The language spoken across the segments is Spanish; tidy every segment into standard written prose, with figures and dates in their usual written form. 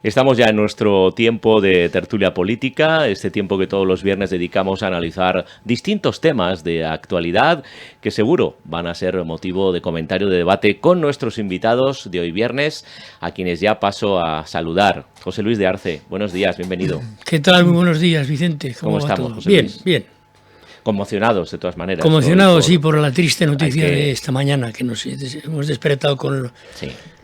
Estamos ya en nuestro tiempo de tertulia política, este tiempo que todos los viernes dedicamos a analizar distintos temas de actualidad que seguro van a ser motivo de comentario, de debate con nuestros invitados de hoy viernes, a quienes ya paso a saludar. José Luis de Arce, buenos días, bienvenido. ¿Qué tal? Muy buenos días, Vicente. ¿Cómo estamos, José Bien, Luis? bien. Conmocionados, de todas maneras. Conmocionados, sí, por la triste noticia de esta mañana, que nos hemos despertado con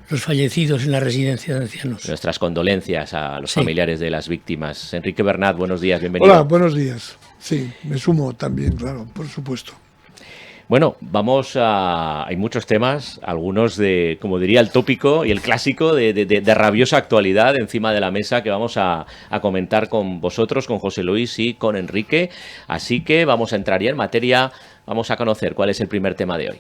los fallecidos en la residencia de ancianos. Nuestras condolencias a los familiares de las víctimas. Enrique Bernat, buenos días, bienvenido. Hola, buenos días. Sí, me sumo también, claro, por supuesto. Bueno, hay muchos temas, algunos de, como diría el tópico y el clásico, de rabiosa actualidad encima de la mesa que vamos a comentar con vosotros, con José Luis y con Enrique. Así que vamos a entrar ya en materia, vamos a conocer cuál es el primer tema de hoy.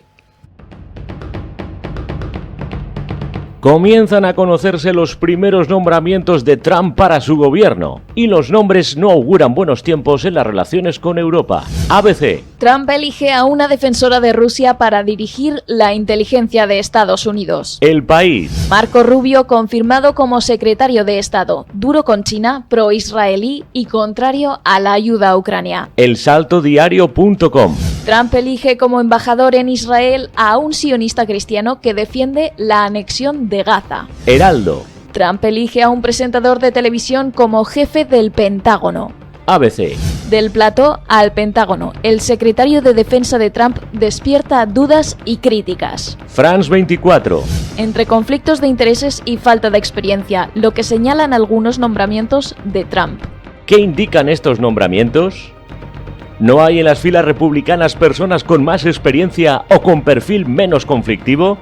Comienzan a conocerse los primeros nombramientos de Trump para su gobierno y los nombres no auguran buenos tiempos en las relaciones con Europa. ABC. Trump elige a una defensora de Rusia para dirigir la inteligencia de Estados Unidos. El País. Marco Rubio confirmado como secretario de Estado, duro con China, pro-israelí y contrario a la ayuda a Ucrania. elsaltodiario.com. Trump elige como embajador en Israel a un sionista cristiano que defiende la anexión de Gaza. Heraldo. Trump elige a un presentador de televisión como jefe del Pentágono. ABC. Del plató al Pentágono, el secretario de Defensa de Trump despierta dudas y críticas. France 24. Entre conflictos de intereses y falta de experiencia, lo que señalan algunos nombramientos de Trump. ¿Qué indican estos nombramientos? ¿No hay en las filas republicanas personas con más experiencia o con perfil menos conflictivo?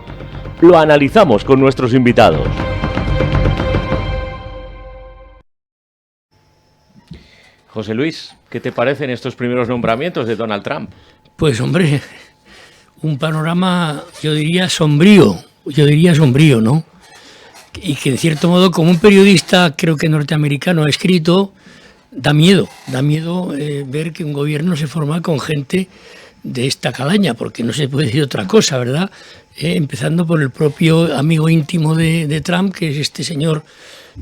Lo analizamos con nuestros invitados. José Luis, ¿qué te parecen estos primeros nombramientos de Donald Trump? Pues hombre, un panorama, yo diría sombrío, ¿no? Y que en cierto modo, como un periodista, creo que norteamericano, ha escrito, da miedo ver que un gobierno se forma con gente de esta calaña, porque no se puede decir otra cosa, ¿verdad? Empezando por el propio amigo íntimo de Trump, que es este señor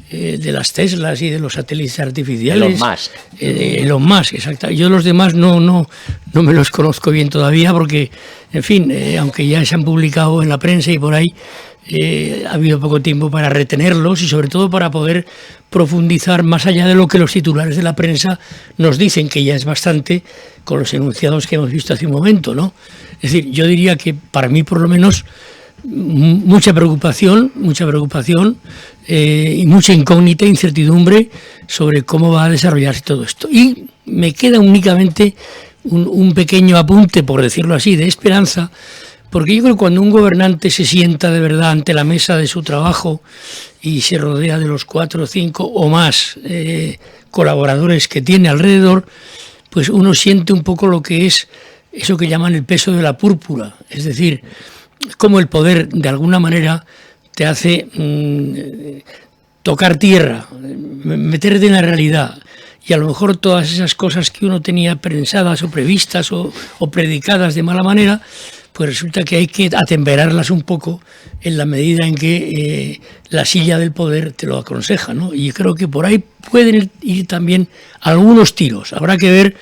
de las Teslas y de los satélites artificiales. Elon Musk, exacto. Yo los demás no me los conozco bien todavía porque, en fin, aunque ya se han publicado en la prensa y por ahí, ha habido poco tiempo para retenerlos y sobre todo para poder profundizar más allá de lo que los titulares de la prensa nos dicen, que ya es bastante con los enunciados que hemos visto hace un momento, ¿no? Es decir, yo diría que para mí por lo menos mucha preocupación y mucha incógnita, incertidumbre sobre cómo va a desarrollarse todo esto. Y me queda únicamente un pequeño apunte, por decirlo así, de esperanza, porque yo creo que cuando un gobernante se sienta de verdad ante la mesa de su trabajo y se rodea de los 4, 5 o más colaboradores que tiene alrededor, pues uno siente un poco lo que es eso que llaman el peso de la púrpura, es decir, cómo el poder de alguna manera te hace tocar tierra, meterte en la realidad. Y a lo mejor todas esas cosas que uno tenía pensadas o previstas o predicadas de mala manera, pues resulta que hay que atemperarlas un poco en la medida en que la silla del poder te lo aconseja, ¿no? Y creo que por ahí pueden ir también algunos tiros. Habrá que ver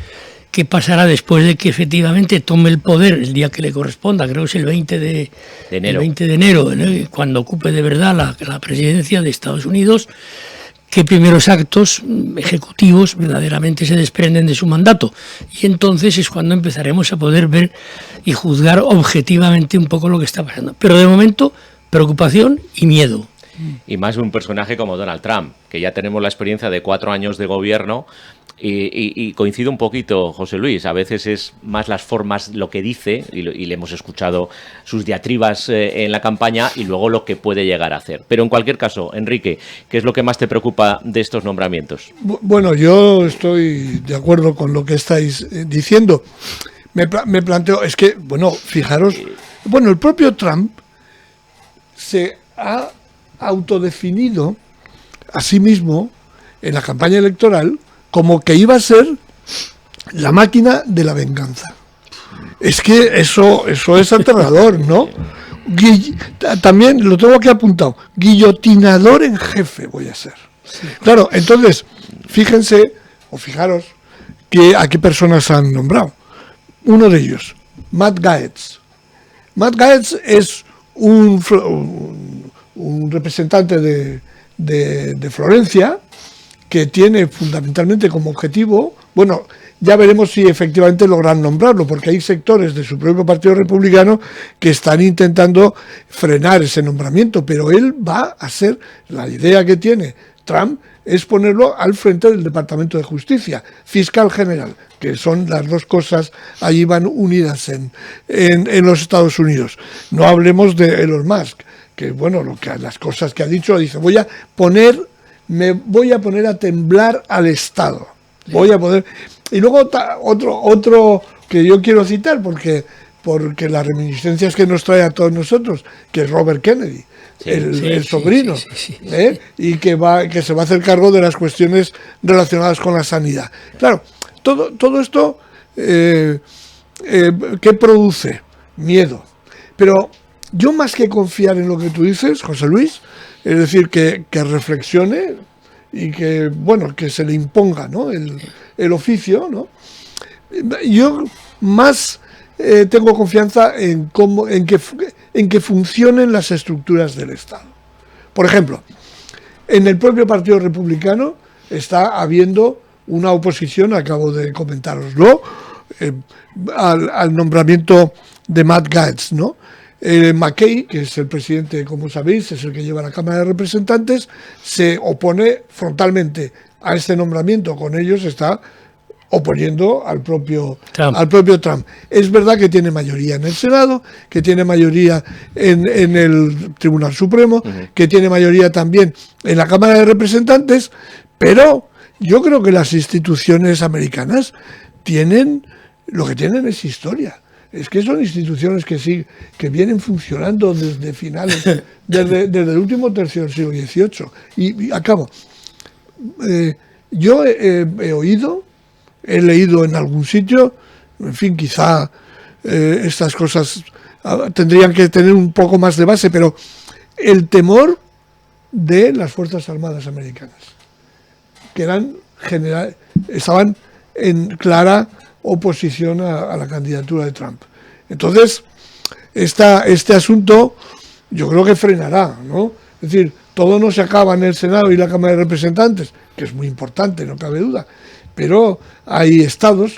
qué pasará después de que efectivamente tome el poder el día que le corresponda, creo que es el 20 de enero, ¿no? Cuando ocupe de verdad la presidencia de Estados Unidos. Qué primeros actos ejecutivos verdaderamente se desprenden de su mandato. Y entonces es cuando empezaremos a poder ver y juzgar objetivamente un poco lo que está pasando. Pero de momento, preocupación y miedo. Y más un personaje como Donald Trump, que ya tenemos la experiencia de 4 años de gobierno. Y coincide un poquito, José Luis, a veces es más las formas, lo que dice, y le hemos escuchado sus diatribas en la campaña, y luego lo que puede llegar a hacer. Pero en cualquier caso, Enrique, ¿qué es lo que más te preocupa de estos nombramientos? Bueno, yo estoy de acuerdo con lo que estáis diciendo. Me planteo, es que, bueno, fijaros, bueno, el propio Trump se ha autodefinido a sí mismo en la campaña electoral como que iba a ser la máquina de la venganza. Es que eso es aterrador, ¿no? También lo tengo aquí apuntado. Guillotinador en jefe voy a ser. Claro, entonces, fíjense, o fijaros, a qué personas han nombrado. Uno de ellos, Matt Gaetz. Matt Gaetz es un representante de Florencia, que tiene fundamentalmente como objetivo, bueno, ya veremos si efectivamente logran nombrarlo, porque hay sectores de su propio Partido Republicano que están intentando frenar ese nombramiento, pero él va a ser, la idea que tiene Trump es ponerlo al frente del Departamento de Justicia, fiscal general, que son las dos cosas, ahí van unidas en los Estados Unidos. No hablemos de Elon Musk, que bueno, las cosas que ha dicho, dice, me voy a poner a temblar al Estado. Voy a poder. Y luego otro que yo quiero citar, porque las reminiscencias que nos trae a todos nosotros, que es Robert Kennedy, el sobrino, y que se va a hacer cargo de las cuestiones relacionadas con la sanidad. Claro, todo esto, ¿qué produce? Miedo. Pero yo, más que confiar en lo que tú dices, José Luis, es decir, que reflexione y que, bueno, que se le imponga, ¿no?, el oficio, ¿no? Yo más tengo confianza en que funcionen las estructuras del Estado. Por ejemplo, en el propio Partido Republicano está habiendo una oposición, acabo de comentároslo, al nombramiento de Matt Gaetz, ¿no? McCain, que es el presidente, como sabéis, es el que lleva la Cámara de Representantes, se opone frontalmente a este nombramiento. Con ellos está oponiendo al propio Trump. Es verdad que tiene mayoría en el Senado, que tiene mayoría en el Tribunal Supremo, que tiene mayoría también en la Cámara de Representantes, pero yo creo que las instituciones americanas lo que tienen es historia. Es que son instituciones que vienen funcionando desde finales, desde el último tercio del siglo XVIII. Y acabo. Yo he leído en algún sitio, en fin, quizá estas cosas tendrían que tener un poco más de base, pero el temor de las Fuerzas Armadas americanas, que estaban en clara oposición a la candidatura de Trump. Entonces, este asunto yo creo que frenará, ¿no? Es decir, todo no se acaba en el Senado y la Cámara de Representantes, que es muy importante, no cabe duda, pero hay estados,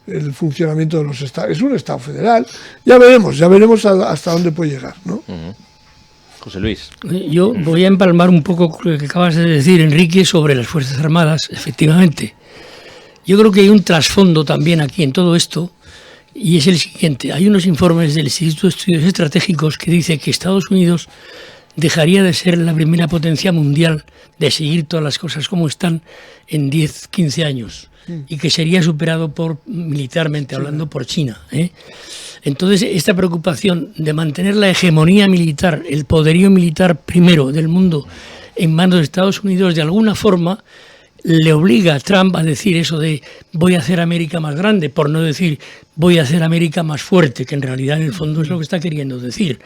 el funcionamiento de los estados, es un estado federal, ya veremos hasta dónde puede llegar, ¿no? José Luis. Yo voy a empalmar un poco lo que acabas de decir, Enrique, sobre las Fuerzas Armadas, efectivamente. Yo creo que hay un trasfondo también aquí en todo esto, y es el siguiente. Hay unos informes del Instituto de Estudios Estratégicos que dice que Estados Unidos dejaría de ser la primera potencia mundial, de seguir todas las cosas como están, en 10, 15 años, y que sería superado militarmente hablando por China. Entonces, esta preocupación de mantener la hegemonía militar, el poderío militar primero del mundo en manos de Estados Unidos, de alguna forma le obliga a Trump a decir eso de voy a hacer América más grande, por no decir voy a hacer América más fuerte, que en realidad en el fondo es lo que está queriendo decir.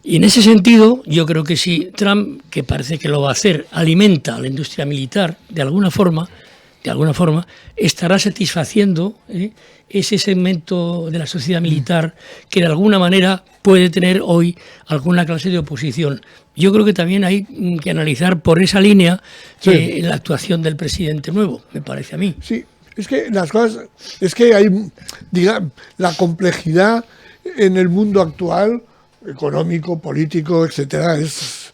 Y en ese sentido, yo creo que si Trump, que parece que lo va a hacer, alimenta a la industria militar de alguna forma, estará satisfaciendo ese segmento de la sociedad militar que de alguna manera puede tener hoy alguna clase de oposición. Yo creo que también hay que analizar por esa línea la actuación del presidente nuevo, me parece a mí. Sí, es que las cosas, hay, digamos, la complejidad en el mundo actual, económico, político, etcétera, es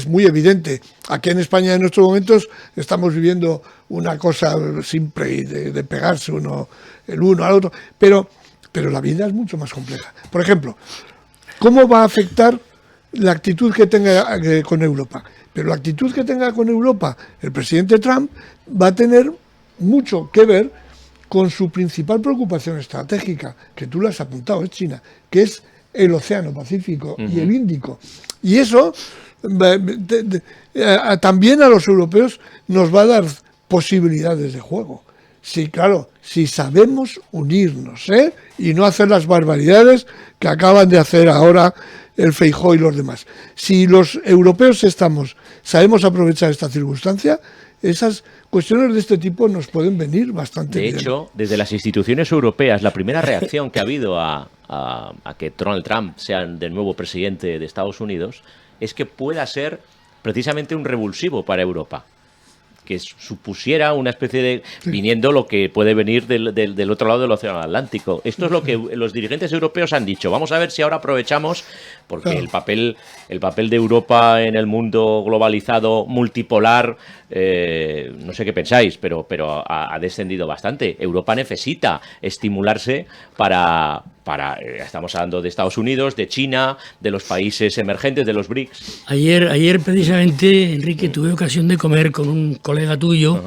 muy evidente. Aquí en España en estos momentos estamos viviendo una cosa simple de pegarse el uno al otro, pero la vida es mucho más compleja. Por ejemplo, ¿cómo va a afectar la actitud que tenga con Europa? Pero la actitud que tenga con Europa el presidente Trump va a tener mucho que ver con su principal preocupación estratégica, que tú lo has apuntado, es China, que es el Océano Pacífico y el Índico. Y eso también a los europeos nos va a dar posibilidades de juego. Sí, claro, si sabemos unirnos, ¿eh? Y no hacer las barbaridades que acaban de hacer ahora el Feijóo y los demás. Si los europeos sabemos aprovechar esta circunstancia, esas cuestiones de este tipo nos pueden venir bastante bien. De hecho, desde las instituciones europeas, la primera reacción que ha habido a que Donald Trump sea de nuevo presidente de Estados Unidos es que pueda ser precisamente un revulsivo para Europa, que supusiera una especie de, viniendo lo que puede venir del otro lado del Océano Atlántico. Esto es lo que los dirigentes europeos han dicho. Vamos a ver si ahora aprovechamos, porque el papel de Europa en el mundo globalizado, multipolar, no sé qué pensáis, pero ha descendido bastante. Europa necesita estimularse para estamos hablando de Estados Unidos, de China, de los países emergentes, de los BRICS. Ayer precisamente, Enrique, tuve ocasión de comer con un colega tuyo,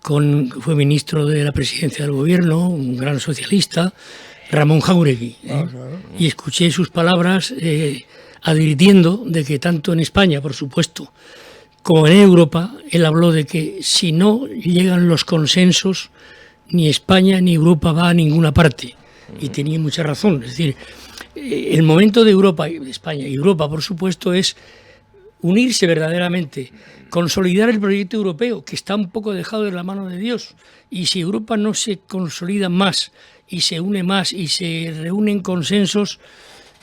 fue ministro de la presidencia del gobierno, un gran socialista, Ramón Jáuregui, claro. Y escuché sus palabras advirtiendo de que tanto en España, por supuesto, como en Europa, él habló de que si no llegan los consensos, ni España ni Europa va a ninguna parte. Y tenía mucha razón. Es decir, el momento de Europa, de España y Europa, por supuesto, es unirse verdaderamente, consolidar el proyecto europeo, que está un poco dejado de la mano de Dios. Y si Europa no se consolida más y se une más y se reúnen consensos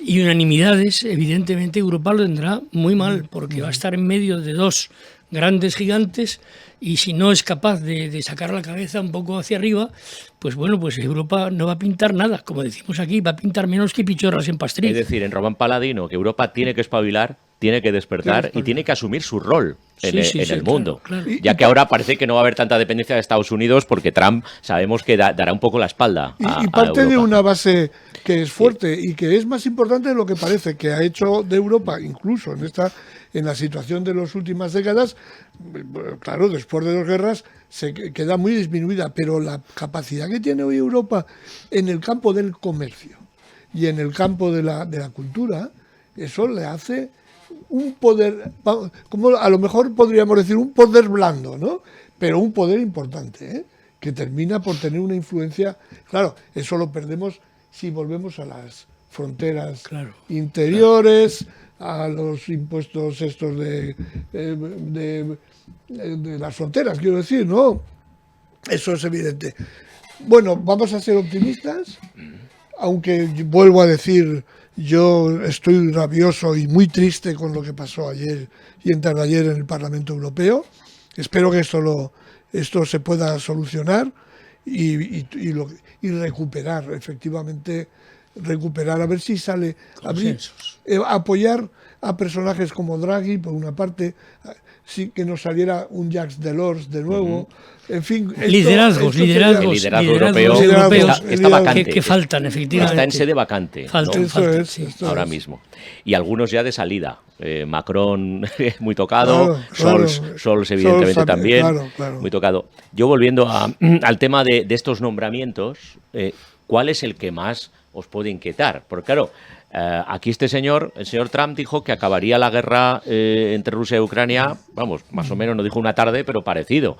y unanimidades, evidentemente Europa lo tendrá muy mal, porque va a estar en medio de dos grandes gigantes, y si no es capaz de sacar la cabeza un poco hacia arriba, pues bueno, pues Europa no va a pintar nada, como decimos aquí, va a pintar menos que pichorras en Pastrix. Es decir, en Román Paladino, que Europa tiene que espabilar, tiene que despertar y tiene que asumir su rol en el mundo. Claro. Ya que ahora parece que no va a haber tanta dependencia de Estados Unidos, porque Trump sabemos que dará un poco la espalda y parte de una base que es fuerte y que es más importante de lo que parece, que ha hecho de Europa, incluso en la situación de las últimas décadas, claro, después de las guerras se queda muy disminuida, pero la capacidad que tiene hoy Europa en el campo del comercio y en el campo de la cultura, eso le hace un poder, como a lo mejor podríamos decir un poder blando, ¿no? Pero un poder importante, ¿eh? Que termina por tener una influencia. Claro, eso lo perdemos si volvemos a las fronteras interiores, a los impuestos estos de las fronteras, quiero decir, ¿no? Eso es evidente. Bueno, vamos a ser optimistas, aunque vuelvo a decir, yo estoy rabioso y muy triste con lo que pasó ayer y anteayer en el Parlamento Europeo. Espero que esto se pueda solucionar y recuperar, efectivamente, a ver si sale apoyar a personajes como Draghi, por una parte, sí, que nos saliera un Jacques Delors de nuevo. En fin, liderazgos europeos está vacante. Que faltan, efectivamente. Está en sede vacante. Faltan, ahora mismo. Y algunos ya de salida. Macron muy tocado, Scholz evidentemente también, muy tocado. Yo volviendo al tema de estos nombramientos, ¿cuál es el que más os puede inquietar? Porque claro, aquí el señor Trump dijo que acabaría la guerra entre Rusia y Ucrania, vamos, más o menos no dijo una tarde, pero parecido.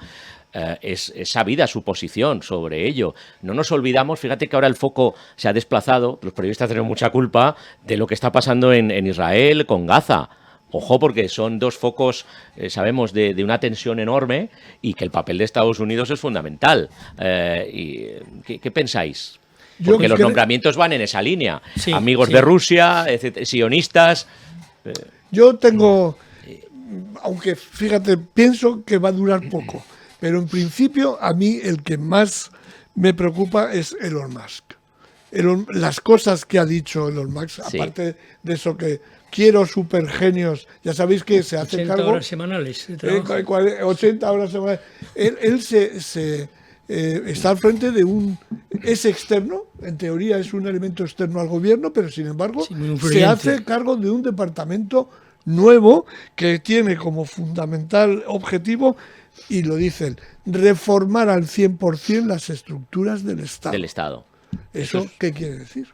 Es sabida su posición sobre ello. No nos olvidamos, fíjate que ahora el foco se ha desplazado, los periodistas tenemos mucha culpa de lo que está pasando en Israel con Gaza. Ojo, porque son dos focos, sabemos, de una tensión enorme y que el papel de Estados Unidos es fundamental. ¿Qué pensáis? Porque los nombramientos van en esa línea. Sí, amigos de Rusia, sionistas. Yo tengo, aunque fíjate, pienso que va a durar poco, pero en principio a mí el que más me preocupa es Elon Musk. Las cosas que ha dicho Elon Musk, aparte de eso que quiero supergenios, ya sabéis que se hace 80 cargo... horas semanales. 80 horas semanales. Él está al frente de es externo, en teoría es un elemento externo al gobierno, pero sin embargo se hace cargo de un departamento nuevo que tiene como fundamental objetivo, y lo dicen, reformar al 100% las estructuras del Estado. ¿Eso qué quiere decir?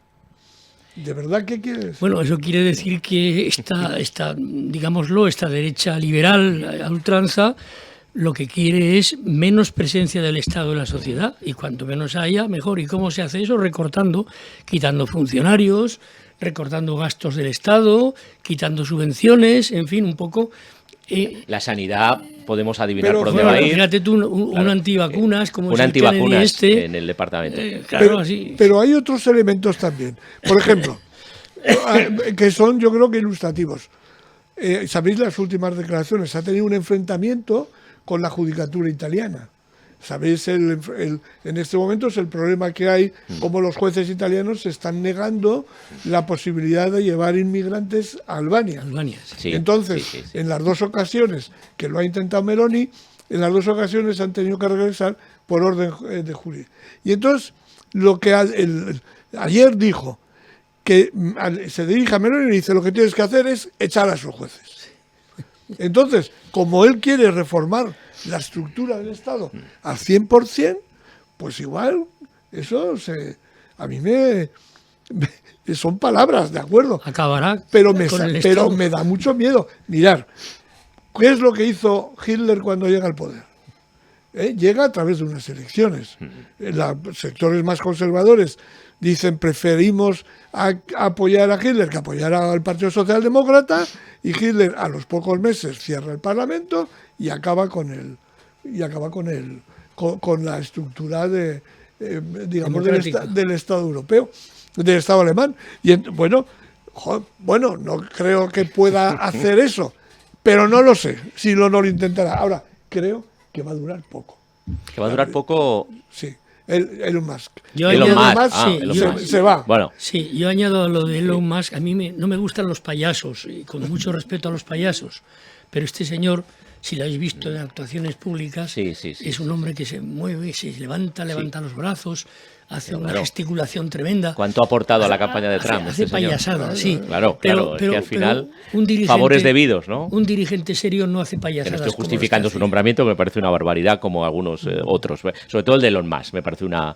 ¿De verdad qué quiere decir? Bueno, eso quiere decir que esta derecha liberal a ultranza lo que quiere es menos presencia del Estado en la sociedad, y cuanto menos haya, mejor. ¿Y cómo se hace eso? Recortando, quitando funcionarios, recortando gastos del Estado, quitando subvenciones, en fin, un poco. La sanidad, podemos adivinar Pero, por dónde Bueno, va a ir. fíjate tú, un antivacunas, como Un es el Kennedy antivacunas en el departamento. claro, así. Pero hay otros elementos también. Por ejemplo, que son, yo creo que ilustrativos. ¿Sabéis las últimas declaraciones? Ha tenido un enfrentamiento con la judicatura italiana. ¿Sabéis? En este momento es el problema que hay, como los jueces italianos se están negando la posibilidad de llevar inmigrantes a Albania. Sí, Entonces, sí. en las dos ocasiones que lo ha intentado Meloni, en las dos ocasiones han tenido que regresar por orden de jury. Y entonces, lo que ayer dijo, que se dirige a Meloni y dice, lo que tienes que hacer es echar a esos jueces. Entonces, como él quiere reformar la estructura del Estado al 100%, pues igual, eso a mí son palabras, ¿de acuerdo? Acabará Pero Estado. me da mucho miedo. Mirar, ¿qué es lo que hizo Hitler cuando llega al poder? Llega a través de unas elecciones. Los sectores más conservadores dicen preferimos apoyar a Hitler que apoyar al Partido Socialdemócrata, y Hitler a los pocos meses cierra el Parlamento y acaba con la estructura digamos del Estado europeo, del Estado alemán. Y bueno, no creo que pueda hacer eso, pero no lo sé si no lo intentará. Ahora, creo que va a durar poco. Que va a durar poco. Sí. Elon Musk. Elon Musk se va. Bueno. Sí, yo añado a lo de Elon Musk. A mí no me gustan los payasos, y con mucho respeto a los payasos, pero este señor, si lo habéis visto en actuaciones públicas, es un hombre que se mueve, se levanta los brazos, hace una gesticulación tremenda. ¿Cuánto ha aportado a la campaña de Trump? Hace payasadas, sí. Claro, es que al final, dirigente, favores debidos, ¿no? Un dirigente serio no hace payasadas. Que no estoy justificando su nombramiento, que me parece una barbaridad, como algunos otros. Sobre todo el de Elon Musk, me parece una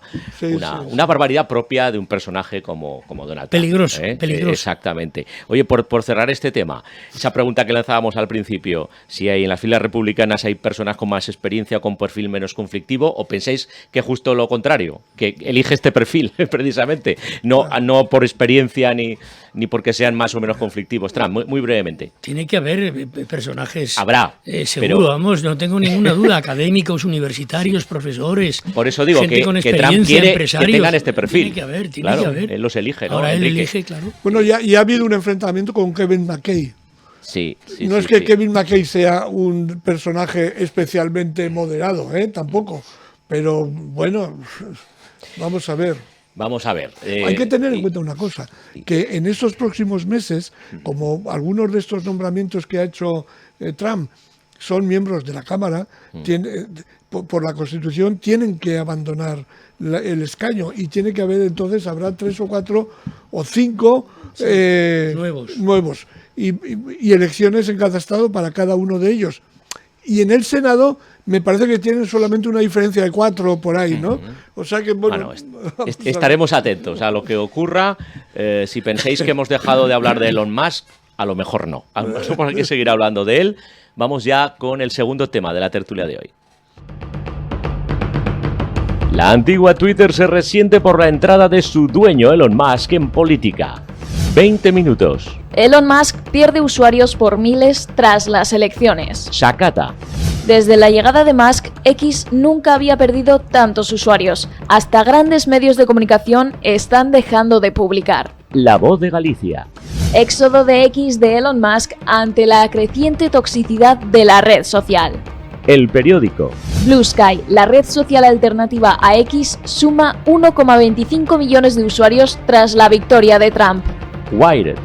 barbaridad propia de un personaje como Donald Trump. Peligroso. Exactamente. Oye, por cerrar este tema, esa pregunta que lanzábamos al principio, si hay en las filas republicanas hay personas con más experiencia o con perfil menos conflictivo, o pensáis que justo lo contrario, que elige este perfil precisamente, no por experiencia ni porque sean más o menos conflictivos. Trump, muy brevemente. Tiene que haber personajes. Habrá. Seguro, vamos, no tengo ninguna duda. Académicos, universitarios, profesores. Por eso digo gente con que Trump quiere que tengan este perfil. Tiene que haber. Él los elige, ¿no? Ahora él Enrique. elige, claro. Bueno, ya ha habido un enfrentamiento con Kevin McKay. No es que Kevin McKay sea un personaje especialmente moderado, tampoco. Pero bueno, vamos a ver. Hay que tener en cuenta una cosa, que en estos próximos meses, como algunos de estos nombramientos que ha hecho Trump son miembros de la Cámara, por la Constitución tienen que abandonar el escaño, y tiene que haber, entonces habrá 3 o 4 o 5 nuevos y elecciones en cada estado para cada uno de ellos. Y en el Senado me parece que tienen solamente una diferencia de 4 por ahí, ¿no? O sea que, bueno estaremos atentos a lo que ocurra. Si pensáis que hemos dejado de hablar de Elon Musk, a lo mejor no. A lo mejor hay que seguir hablando de él. Vamos ya con el segundo tema de la tertulia de hoy. La antigua Twitter se resiente por la entrada de su dueño Elon Musk en política. 20 minutos. Elon Musk pierde usuarios por miles tras las elecciones. Sacata. Desde la llegada de Musk, X nunca había perdido tantos usuarios. Hasta grandes medios de comunicación están dejando de publicar. La Voz de Galicia. Éxodo de X de Elon Musk ante la creciente toxicidad de la red social. El Periódico. Blue Sky, la red social alternativa a X, suma 1,25 millones de usuarios tras la victoria de Trump. Wired.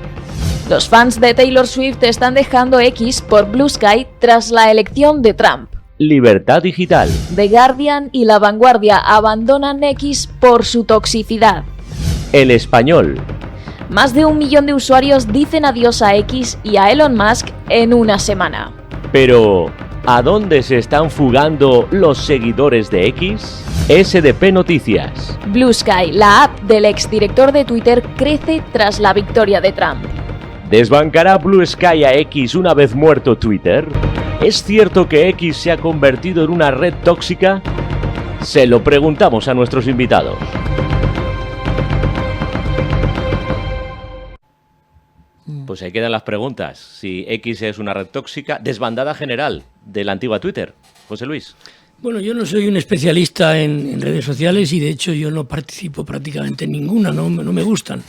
Los fans de Taylor Swift están dejando X por Blue Sky tras la elección de Trump. Libertad Digital. The Guardian y La Vanguardia abandonan X por su toxicidad. El Español. Más de 1 millón de usuarios dicen adiós a X y a Elon Musk en una semana. Pero, ¿a dónde se están fugando los seguidores de X? SDP Noticias. Blue Sky, la app del exdirector de Twitter, crece tras la victoria de Trump. ¿Desbancará Blue Sky a X una vez muerto Twitter? ¿Es cierto que X se ha convertido en una red tóxica? Se lo preguntamos a nuestros invitados. Pues ahí quedan las preguntas. Si X es una red tóxica, desbandada general de la antigua Twitter. José Luis. Bueno, yo no soy un especialista en redes sociales y de hecho yo no participo prácticamente en ninguna, no me gustan.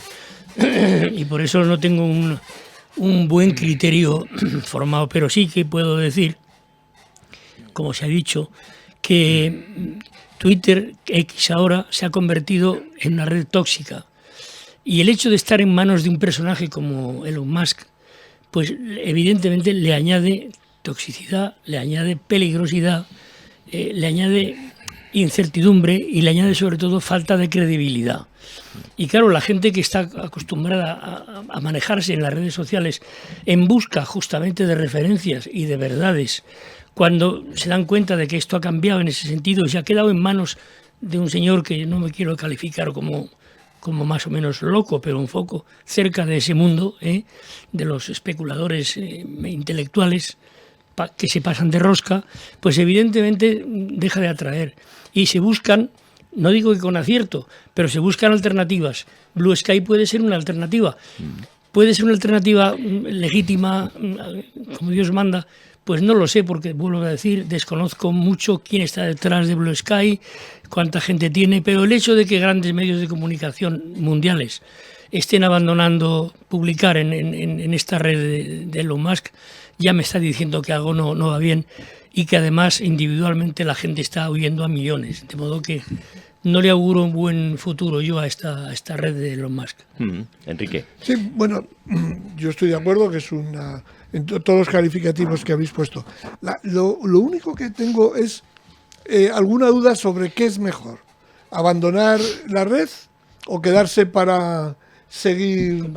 Y por eso no tengo un buen criterio formado, pero sí que puedo decir, como se ha dicho, que Twitter, X ahora, se ha convertido en una red tóxica. Y el hecho de estar en manos de un personaje como Elon Musk, pues evidentemente le añade toxicidad, le añade peligrosidad, le añade incertidumbre y le añade sobre todo falta de credibilidad. Y claro, la gente que está acostumbrada a manejarse en las redes sociales en busca justamente de referencias y de verdades, cuando se dan cuenta de que esto ha cambiado en ese sentido y se ha quedado en manos de un señor que no me quiero calificar como más o menos loco, pero un poco cerca de ese mundo, de los especuladores intelectuales que se pasan de rosca, pues evidentemente deja de atraer. Y se buscan, no digo que con acierto, pero se buscan alternativas. Blue Sky puede ser una alternativa. ¿Puede ser una alternativa legítima, como Dios manda? Pues no lo sé, porque vuelvo a decir, desconozco mucho quién está detrás de Blue Sky, cuánta gente tiene, pero el hecho de que grandes medios de comunicación mundiales estén abandonando publicar en esta red de Elon Musk, ya me está diciendo que algo no va bien y que además individualmente la gente está huyendo a millones, de modo que no le auguro un buen futuro yo a esta red de Elon Musk. Enrique. Sí, bueno, yo estoy de acuerdo que es una... En todos los calificativos que habéis puesto. Lo único que tengo es alguna duda sobre qué es mejor. ¿Abandonar la red o quedarse para seguir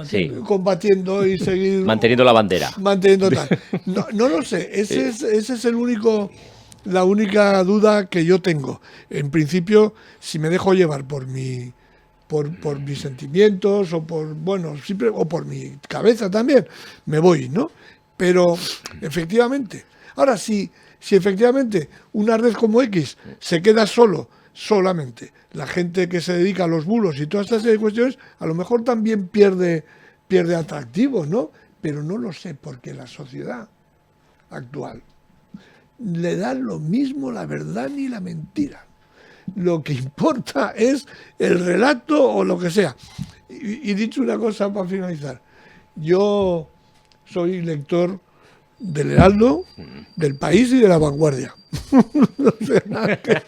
combatiendo y seguir... Manteniendo la bandera. Manteniendo tal. No lo sé. Ese es la única duda que yo tengo. En principio, si me dejo llevar por mis sentimientos o por mi cabeza también, me voy, ¿no? Pero efectivamente, ahora si efectivamente una red como X se queda solamente la gente que se dedica a los bulos y todas estas cuestiones, a lo mejor también pierde atractivo, ¿no? Pero no lo sé, porque la sociedad actual le da lo mismo la verdad ni la mentira. Lo que importa es el relato o lo que sea. Y dicho una cosa para finalizar, yo soy lector del Heraldo, del País y de La Vanguardia. No sé nada que...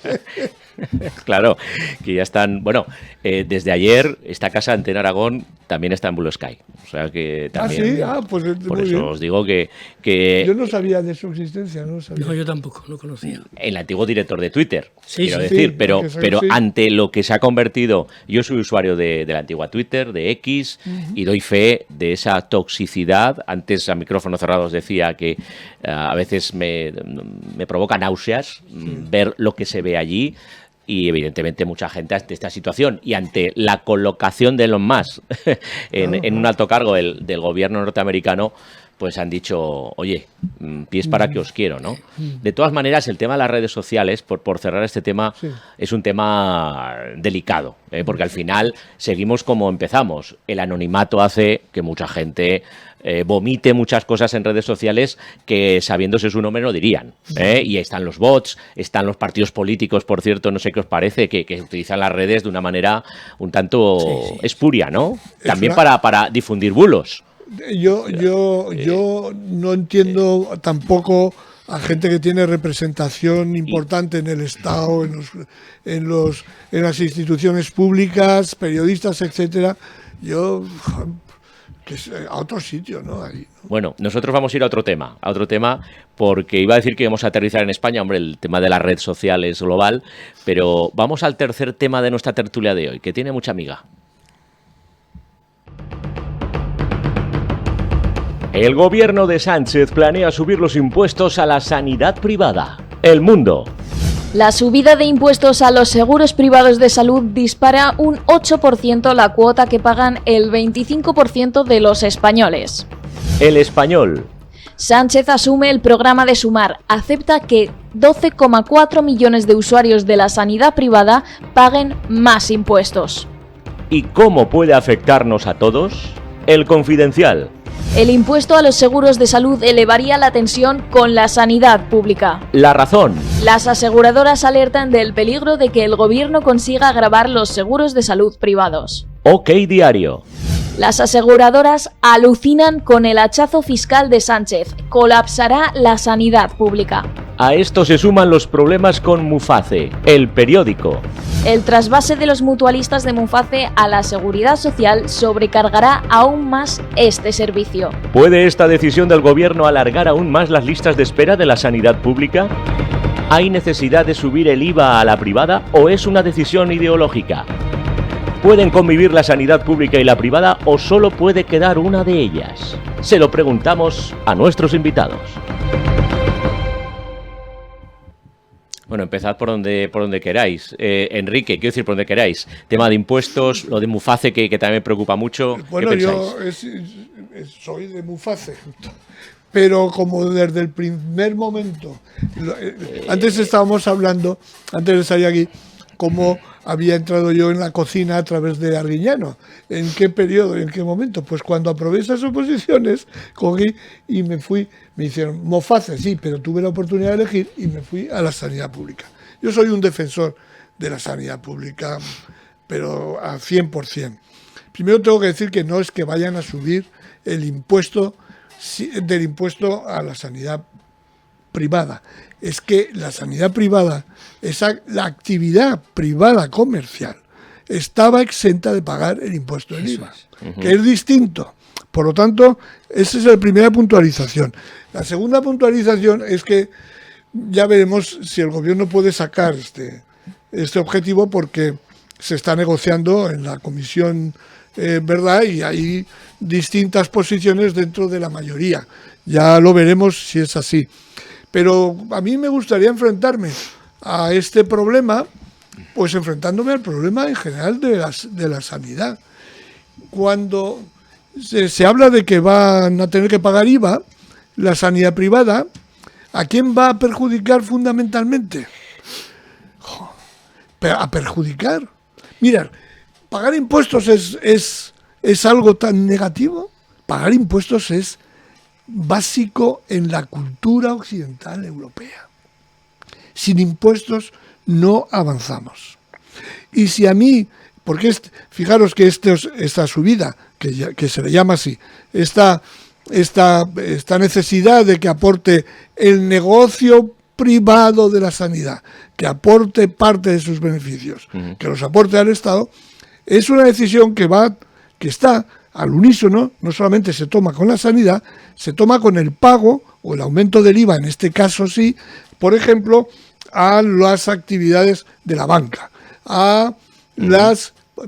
Claro, que ya están... Bueno, desde ayer esta casa Antena Aragón también está en Blue Sky. O sea que también... pues por muy eso bien. os digo que... Yo no sabía de su existencia, no sabía. No, yo tampoco, no conocía. El antiguo director de Twitter, quiero sí, decir, pero sí. ante lo que se ha convertido... Yo soy usuario de la antigua Twitter, de X, y doy fe de esa toxicidad. Antes, a micrófono cerrado, os decía que a veces me provoca náuseas ver lo que se ve allí. Y evidentemente mucha gente ante esta situación y ante la colocación de Elon Musk en un alto cargo del gobierno norteamericano, pues han dicho, oye, pies para que os quiero, ¿no? De todas maneras, el tema de las redes sociales, por cerrar este tema, es un tema delicado, porque al final seguimos como empezamos. El anonimato hace que mucha gente vomite muchas cosas en redes sociales que sabiéndose su nombre no dirían. Y están los bots, están los partidos políticos, por cierto, no sé qué os parece, que utilizan las redes de una manera un tanto espuria, ¿no? También para difundir bulos. Yo no entiendo tampoco a gente que tiene representación importante en el Estado, en las instituciones públicas, periodistas, etcétera. Que es a otro sitio, ¿no? Ahí, ¿no? Bueno, nosotros vamos a ir a otro tema, porque iba a decir que vamos a aterrizar en España, hombre, el tema de la red social es global, pero vamos al tercer tema de nuestra tertulia de hoy, que tiene mucha miga. El gobierno de Sánchez planea subir los impuestos a la sanidad privada. El Mundo. La subida de impuestos a los seguros privados de salud dispara un 8% la cuota que pagan el 25% de los españoles. El Español. Sánchez asume el programa de Sumar, acepta que 12,4 millones de usuarios de la sanidad privada paguen más impuestos. ¿Y cómo puede afectarnos a todos? El Confidencial. El impuesto a los seguros de salud elevaría la tensión con la sanidad pública. La Razón. Las aseguradoras alertan del peligro de que el gobierno consiga gravar los seguros de salud privados. OK Diario. Las aseguradoras alucinan con el hachazo fiscal de Sánchez. Colapsará la sanidad pública. A esto se suman los problemas con Muface, El Periódico. El trasvase de los mutualistas de Muface a la Seguridad Social sobrecargará aún más este servicio. ¿Puede esta decisión del gobierno alargar aún más las listas de espera de la sanidad pública? ¿Hay necesidad de subir el IVA a la privada o es una decisión ideológica? ¿Pueden convivir la sanidad pública y la privada o solo puede quedar una de ellas? Se lo preguntamos a nuestros invitados. Bueno, empezad por donde queráis. Enrique, quiero decir por donde queráis. Tema de impuestos, lo de Muface que también me preocupa mucho. Bueno, yo soy de Muface, pero como desde el primer momento, antes estábamos hablando, antes de salir aquí, cómo había entrado yo en la cocina a través de Arguiñano. ¿En qué periodo, en qué momento? Pues cuando aprobé esas oposiciones, cogí y me fui, me hicieron Muface, sí, pero tuve la oportunidad de elegir y me fui a la sanidad pública. Yo soy un defensor de la sanidad pública, pero a 100%. Primero tengo que decir que no es que vayan a subir el impuesto del impuesto a la sanidad privada. Es que la sanidad privada, la actividad privada comercial, estaba exenta de pagar el impuesto del IVA, que es distinto. Por lo tanto, esa es la primera puntualización. La segunda puntualización es que ya veremos si el gobierno puede sacar este objetivo, porque se está negociando en la comisión, ¿verdad? Y hay distintas posiciones dentro de la mayoría. Ya lo veremos si es así. Pero a mí me gustaría enfrentarme a este problema, pues enfrentándome al problema en general de la sanidad. Cuando se habla de que van a tener que pagar IVA, la sanidad privada, ¿a quién va a perjudicar fundamentalmente? ¿A perjudicar? Mira, ¿pagar impuestos es algo tan negativo? Pagar impuestos es básico en la cultura occidental europea. Sin impuestos no avanzamos. Y si a mí, porque fijaros que esta subida, que se le llama así, esta necesidad de que aporte el negocio privado de la sanidad, que aporte parte de sus beneficios, que los aporte al Estado, es una decisión que está al unísono. No solamente se toma con la sanidad, se toma con el pago o el aumento del IVA, en este caso sí, por ejemplo, a las actividades de la banca,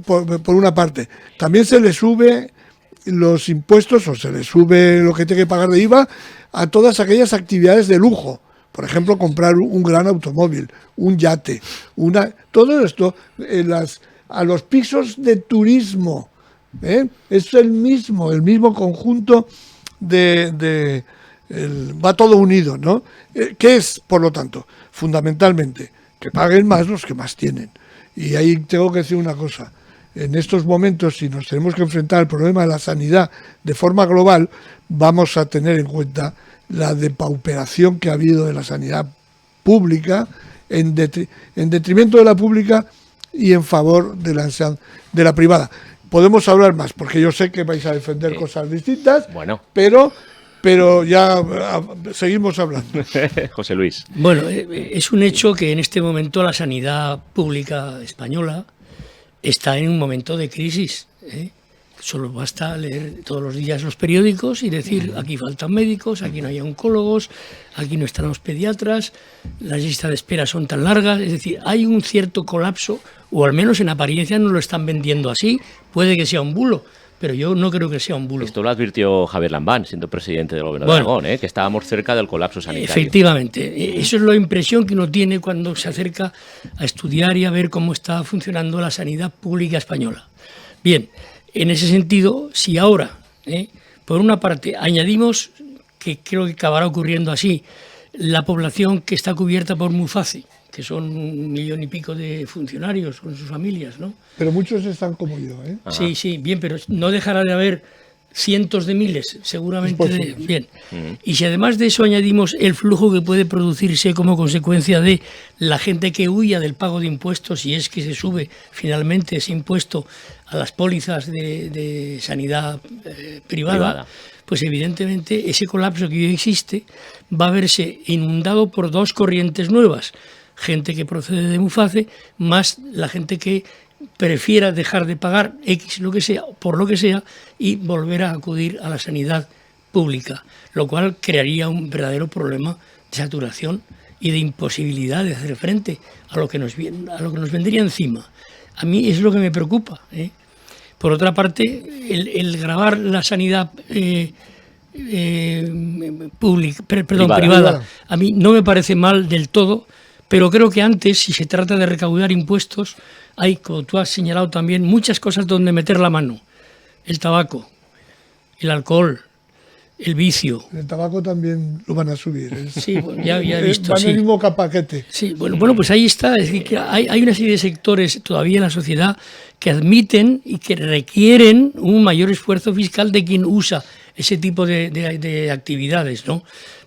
por una parte. También se le sube los impuestos o se le sube lo que tiene que pagar de IVA a todas aquellas actividades de lujo. Por ejemplo, comprar un gran automóvil, un yate, todo esto, a los pisos de turismo. Es el mismo conjunto va todo unido, ¿no? ¿Qué es, por lo tanto? Fundamentalmente, que paguen más los que más tienen. Y ahí tengo que decir una cosa. En estos momentos, si nos tenemos que enfrentar al problema de la sanidad de forma global, vamos a tener en cuenta la depauperación que ha habido de la sanidad pública en detrimento de la pública y en favor de la privada. Podemos hablar más, porque yo sé que vais a defender cosas distintas, bueno, pero ya seguimos hablando. José Luis. Bueno, es un hecho que en este momento la sanidad pública española está en un momento de crisis. Solo basta leer todos los días los periódicos y decir, aquí faltan médicos, aquí no hay oncólogos, aquí no están los pediatras, las listas de espera son tan largas. Es decir, hay un cierto colapso, o al menos en apariencia no lo están vendiendo así. Puede que sea un bulo, pero yo no creo que sea un bulo. Esto lo advirtió Javier Lambán, siendo presidente del Gobierno de Aragón, que estábamos cerca del colapso sanitario. Efectivamente, eso es la impresión que uno tiene cuando se acerca a estudiar y a ver cómo está funcionando la sanidad pública española. Bien, en ese sentido, si ahora, por una parte, añadimos que creo que acabará ocurriendo así, la población que está cubierta por Muface, que son 1,5 millones de funcionarios con sus familias, ¿no? Pero muchos están como yo, ¿eh? Sí, sí, bien, pero no dejará de haber cientos de miles, seguramente. Bien. Y si además de eso añadimos el flujo que puede producirse como consecuencia de la gente que huya del pago de impuestos, y es que se sube finalmente ese impuesto a las pólizas de sanidad privada, pues evidentemente ese colapso que hoy existe va a verse inundado por dos corrientes nuevas. Gente que procede de Muface, más la gente que prefiera dejar de pagar X lo que sea, por lo que sea, y volver a acudir a la sanidad pública, lo cual crearía un verdadero problema de saturación y de imposibilidad de hacer frente a lo que nos vendría encima. A mí es lo que me preocupa, ¿eh? Por otra parte, el gravar la sanidad privada, a mí no me parece mal del todo, pero creo que antes, si se trata de recaudar impuestos, hay, como tú has señalado también, muchas cosas donde meter la mano. El tabaco, el alcohol, el vicio. El tabaco también lo van a subir. Sí, bueno, ya he visto. Van en el mismo paquete. Sí, bueno, pues ahí está. Es decir, que hay una serie de sectores todavía en la sociedad que admiten y que requieren un mayor esfuerzo fiscal de quien usa ese tipo de actividades, ¿no?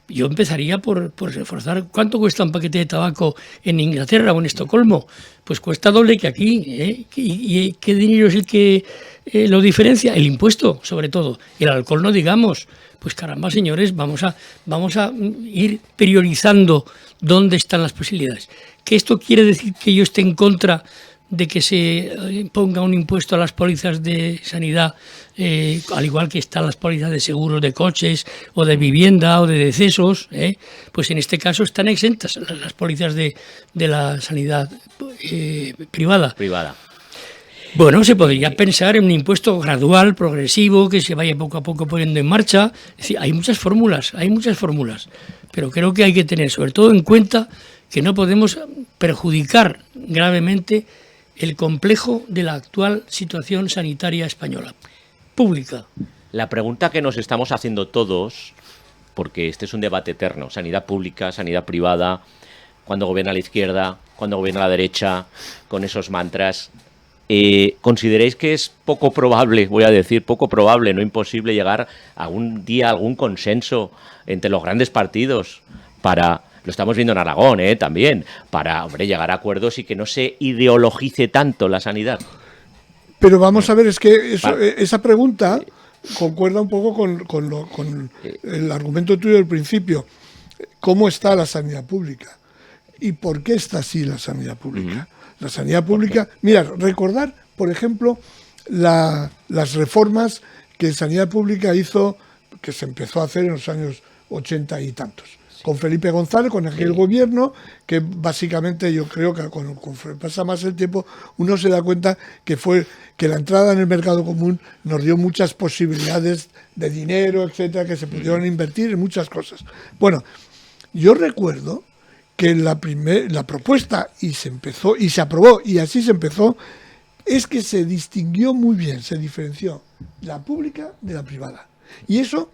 Yo empezaría por reforzar. ¿Cuánto cuesta un paquete de tabaco en Inglaterra o en Estocolmo? Pues cuesta doble que aquí, ¿eh? ¿Y qué dinero es el que lo diferencia? El impuesto, sobre todo. Y el alcohol no digamos. Pues caramba, señores, vamos a ir priorizando dónde están las posibilidades. ¿Que esto quiere decir que yo esté en contra de que se ponga un impuesto a las pólizas de sanidad, al igual que están las pólizas de seguros de coches o de vivienda o de decesos? Pues en este caso están exentas las pólizas de la sanidad privada. Bueno, se podría pensar en un impuesto gradual, progresivo, que se vaya poco a poco poniendo en marcha. Es decir, hay muchas fórmulas, pero creo que hay que tener sobre todo en cuenta que no podemos perjudicar gravemente el complejo de la actual situación sanitaria española, pública. La pregunta que nos estamos haciendo todos, porque este es un debate eterno, sanidad pública, sanidad privada, cuando gobierna la izquierda, cuando gobierna la derecha, con esos mantras, ¿consideráis que es poco probable, no imposible, llegar algún día a algún consenso entre los grandes partidos para... Lo estamos viendo en Aragón, también, para llegar a acuerdos y que no se ideologice tanto la sanidad? Pero vamos a ver, es que esa pregunta concuerda un poco con el argumento tuyo del principio. ¿Cómo está la sanidad pública? ¿Y por qué está así la sanidad pública? La sanidad pública... Mira, recordar, por ejemplo, las reformas que en sanidad pública hizo, que se empezó a hacer en los años 80 y tantos. Con Felipe González, con aquel gobierno, que básicamente yo creo que con pasa más el tiempo, uno se da cuenta que la entrada en el mercado común nos dio muchas posibilidades de dinero, etcétera, que se pudieron invertir en muchas cosas. Bueno, yo recuerdo que la propuesta, y se empezó, y se aprobó, y así se empezó, es que se distinguió muy bien, se diferenció la pública de la privada. Y eso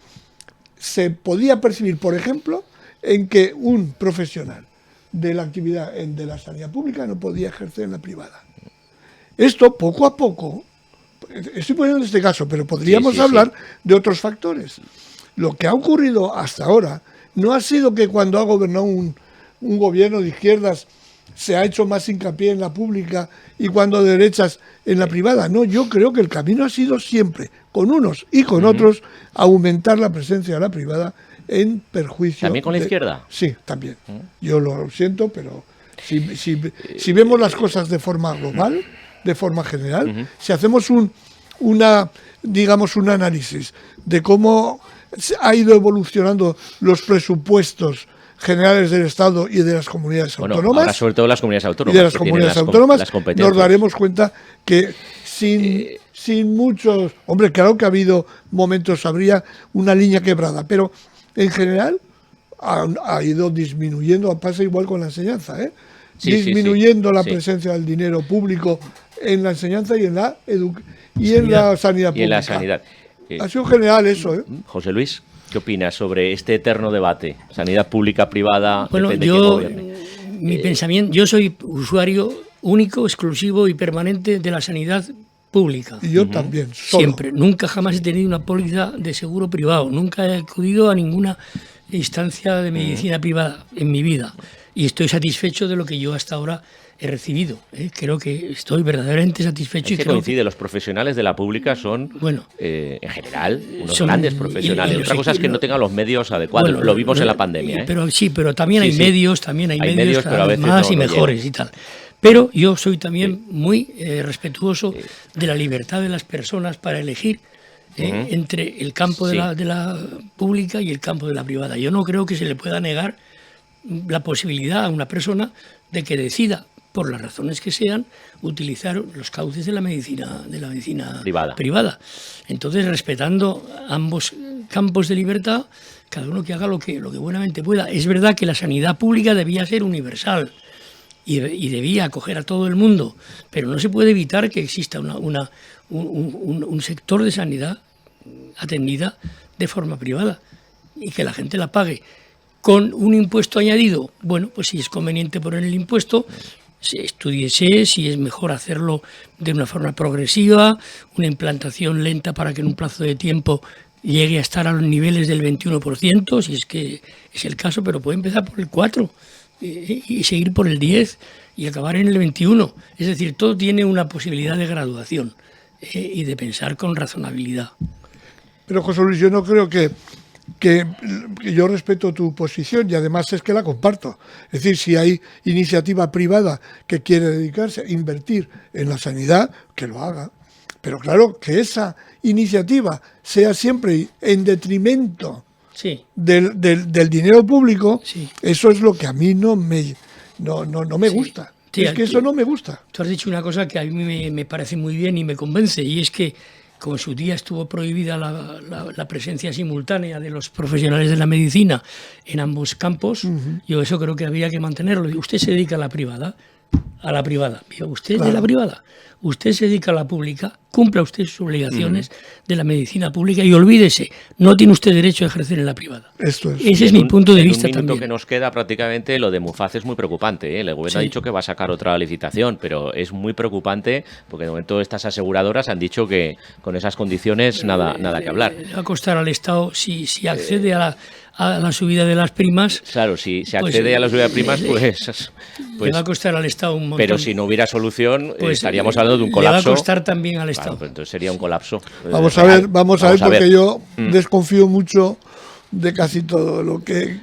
se podía percibir, por ejemplo, en que un profesional de la actividad de la sanidad pública no podía ejercer en la privada. Esto, poco a poco, estoy poniendo este caso, pero podríamos hablar de otros factores. Lo que ha ocurrido hasta ahora no ha sido que cuando ha gobernado un gobierno de izquierdas se ha hecho más hincapié en la pública y cuando de derechas en la privada. No, yo creo que el camino ha sido siempre, con unos y con otros, aumentar la presencia de la privada en perjuicio... ¿También con la izquierda? Sí, también. Yo lo siento, pero si vemos las cosas de forma global, de forma general, si hacemos un análisis de cómo ha ido evolucionando los presupuestos generales del Estado y de las comunidades autónomas, ahora sobre todo las comunidades autónomas, y de las comunidades autónomas, nos daremos cuenta que sin muchos... Hombre, claro que ha habido momentos, habría una línea quebrada, pero en general ha ido disminuyendo, pasa igual con la enseñanza, disminuyendo la presencia del dinero público en la enseñanza y en la sanidad pública. Y en la sanidad. Ha sido general eso, José Luis, ¿qué opinas sobre este eterno debate? Sanidad pública, privada, Bueno, depende de quién gobierne. mi pensamiento, yo soy usuario único, exclusivo y permanente de la sanidad pública. Y yo también, solo. Siempre. Nunca jamás he tenido una póliza de seguro privado. Nunca he acudido a ninguna instancia de medicina privada en mi vida. Y estoy satisfecho de lo que yo hasta ahora he recibido. Creo que estoy verdaderamente satisfecho. Es que coincide, los profesionales de la pública son, en general, unos grandes profesionales. Otra cosa es que no tengan los medios adecuados. Lo vimos en la pandemia. Pero sí, pero también hay medios, hay medios pero a veces más no, y mejores y tal. Pero yo soy también muy respetuoso de la libertad de las personas para elegir entre el campo de la pública y el campo de la privada. Yo no creo que se le pueda negar la posibilidad a una persona de que decida, por las razones que sean, utilizar los cauces de la medicina privada. Entonces, respetando ambos campos de libertad, cada uno que haga lo que buenamente pueda. Es verdad que la sanidad pública debía ser universal y debía acoger a todo el mundo, pero no se puede evitar que exista un sector de sanidad atendida de forma privada y que la gente la pague con un impuesto añadido. Bueno, pues si es conveniente poner el impuesto, estudiese si es mejor hacerlo de una forma progresiva, una implantación lenta para que en un plazo de tiempo llegue a estar a los niveles del 21%, si es que es el caso, pero puede empezar por el 4% y seguir por el 10% y acabar en el 21%. Es decir, todo tiene una posibilidad de graduación y de pensar con razonabilidad. Pero José Luis, yo no creo que yo respeto tu posición y además es que la comparto. Es decir, si hay iniciativa privada que quiere dedicarse a invertir en la sanidad, que lo haga. Pero claro, que esa iniciativa sea siempre en detrimento del dinero público, eso es lo que a mí no me gusta. Es que eso no me gusta. Tú has dicho una cosa que a mí me parece muy bien y me convence, y es que como en su día estuvo prohibida la presencia simultánea de los profesionales de la medicina en ambos campos, yo eso creo que había que mantenerlo. Usted se dedica a la privada. Usted es de la privada. Usted se dedica a la pública, cumpla usted sus obligaciones de la medicina pública y olvídese, no tiene usted derecho a ejercer en la privada. Esto es. Ese es mi punto de vista también. En un minuto también. que nos queda prácticamente, lo de Mufaz es muy preocupante. El gobierno ha dicho que va a sacar otra licitación, pero es muy preocupante porque de momento estas aseguradoras han dicho que con esas condiciones nada que hablar. Va a costar al Estado, si accede a la subida de las primas. Claro, si se accede a la subida de primas, pues le va a costar al Estado un montón. Pero si no hubiera solución, estaríamos hablando de un colapso. Le va a costar también al Estado. Claro, pues entonces sería un colapso. Vamos a ver, porque yo desconfío mucho de casi todo lo que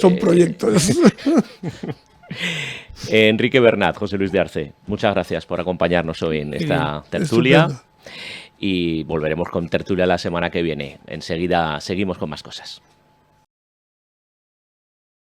son proyectos. Enrique Bernat, José Luis de Arce, muchas gracias por acompañarnos hoy en esta tertulia. Estupendo. Y volveremos con tertulia la semana que viene. Enseguida seguimos con más cosas.